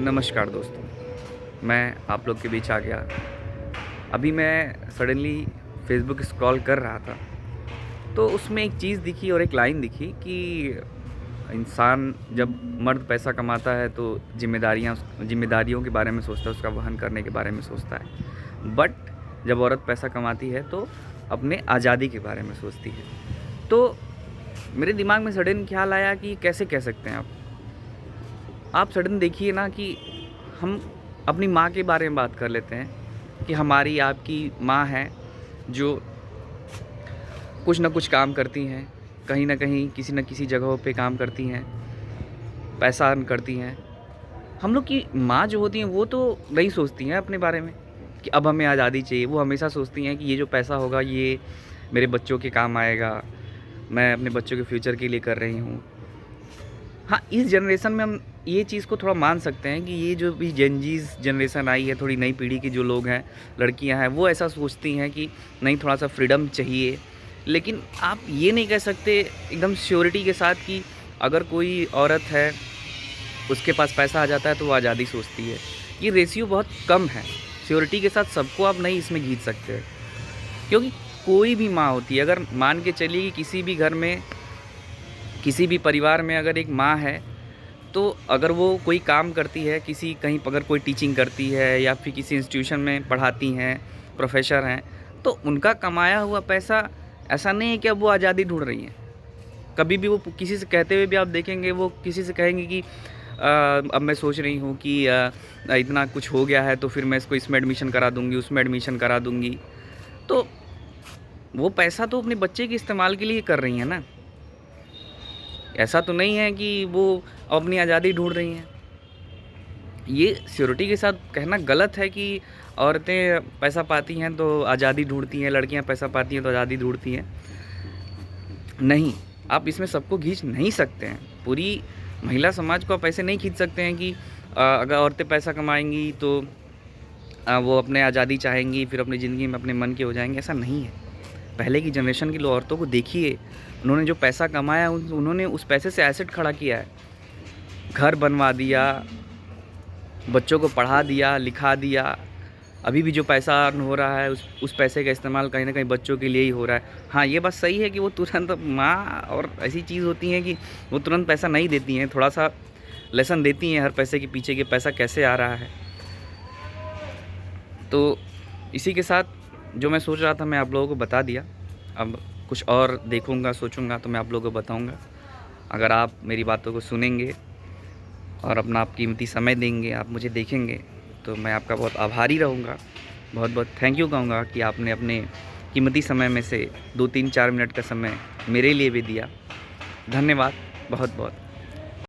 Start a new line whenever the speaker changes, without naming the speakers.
नमस्कार दोस्तों, मैं आप लोग के बीच आ गया। अभी मैं सडनली फेसबुक स्क्रॉल कर रहा था, तो उसमें एक चीज़ दिखी और एक लाइन दिखी कि इंसान जब मर्द पैसा कमाता है तो ज़िम्मेदारियों के बारे में सोचता है, उसका वहन करने के बारे में सोचता है। बट जब औरत पैसा कमाती है तो अपने आज़ादी के बारे में सोचती है। तो मेरे दिमाग में सडन ख्याल आया कि कैसे कह सकते हैं आप सडन देखिए ना कि हम अपनी माँ के बारे में बात कर लेते हैं कि हमारी आपकी माँ है जो कुछ ना कुछ काम करती हैं, कहीं न कहीं किसी न किसी जगहों पे काम करती हैं, पैसा अर्न करती हैं। हम लोग की माँ जो होती हैं वो तो नहीं सोचती हैं अपने बारे में कि अब हमें आज़ादी चाहिए। वो हमेशा सोचती हैं कि ये जो पैसा होगा ये मेरे बच्चों के काम आएगा, मैं अपने बच्चों के फ्यूचर के लिए कर रही हूँ। हाँ, इस जनरेशन में हम ये चीज़ को थोड़ा मान सकते हैं कि ये जो भी जेनज़ीज़ जनरेशन आई है, थोड़ी नई पीढ़ी के जो लोग हैं, लड़कियां हैं, वो ऐसा सोचती हैं कि नहीं, थोड़ा-सा फ्रीडम चाहिए। लेकिन आप ये नहीं कह सकते एकदम श्योरिटी के साथ कि अगर कोई औरत है, उसके पास पैसा आ जाता है तो वो आज़ादी सोचती है। ये रेशियो बहुत कम है। श्योरिटी के साथ सबको आप नहीं इसमें खींच सकते, क्योंकि कोई भी माँ होती है, अगर मान के चलिए कि किसी भी घर में, किसी भी परिवार में अगर एक माँ है, तो अगर वो कोई काम करती है, किसी कहीं अगर कोई टीचिंग करती है या फिर किसी इंस्टीट्यूशन में पढ़ाती हैं, प्रोफ़ेसर हैं, तो उनका कमाया हुआ पैसा ऐसा नहीं है कि अब वो आज़ादी ढूँढ रही हैं। कभी भी वो किसी से कहते हुए भी आप देखेंगे, वो किसी से कहेंगे कि अब मैं सोच रही हूँ कि इतना कुछ हो गया है तो फिर मैं इसको इसमें एडमिशन करा दूँगी, उसमें एडमिशन करा दूँगी। तो वो पैसा तो अपने बच्चे के इस्तेमाल के लिए कर रही हैं ना। ऐसा तो नहीं है कि वो अपनी आज़ादी ढूँढ रही हैं। ये श्योरिटी के साथ कहना गलत है कि औरतें पैसा पाती हैं तो आज़ादी ढूँढती हैं, लड़कियां पैसा पाती हैं तो आज़ादी ढूँढती हैं। नहीं, आप इसमें सबको खींच नहीं सकते हैं। पूरी महिला समाज को आप ऐसे नहीं खींच सकते हैं कि अगर औरतें पैसा कमाएँगी तो वो अपने आज़ादी चाहेंगी, फिर अपनी ज़िंदगी में अपने मन के हो जाएँगे, ऐसा नहीं है। पहले की जनरेशन की औरतों को देखिए, उन्होंने जो पैसा कमाया उन्होंने उस पैसे से एसेट खड़ा किया है। घर बनवा दिया, बच्चों को पढ़ा दिया, लिखा दिया। अभी भी जो पैसा अर्न हो रहा है उस पैसे का इस्तेमाल कहीं न कहीं बच्चों के लिए ही हो रहा है। हाँ, ये बात सही है कि वो तुरंत माँ और ऐसी चीज़ होती हैं कि वो तुरंत पैसा नहीं देती हैं, थोड़ा-सा लेसन देती हैं हर पैसे के पीछे कि पैसा कैसे आ रहा है। तो इसी के साथ जो मैं सोच रहा था मैं आप लोगों को बता दिया। अब कुछ और देखूँगा, सोचूँगा तो मैं आप लोगों को बताऊँगा। अगर आप मेरी बातों को सुनेंगे और अपना आप कीमती समय देंगे, आप मुझे देखेंगे, तो मैं आपका बहुत आभारी रहूँगा। बहुत-बहुत थैंक यू कहूँगा कि आपने अपने कीमती समय में से 2, 3, 4 मिनट का समय मेरे लिए भी दिया। धन्यवाद बहुत-बहुत।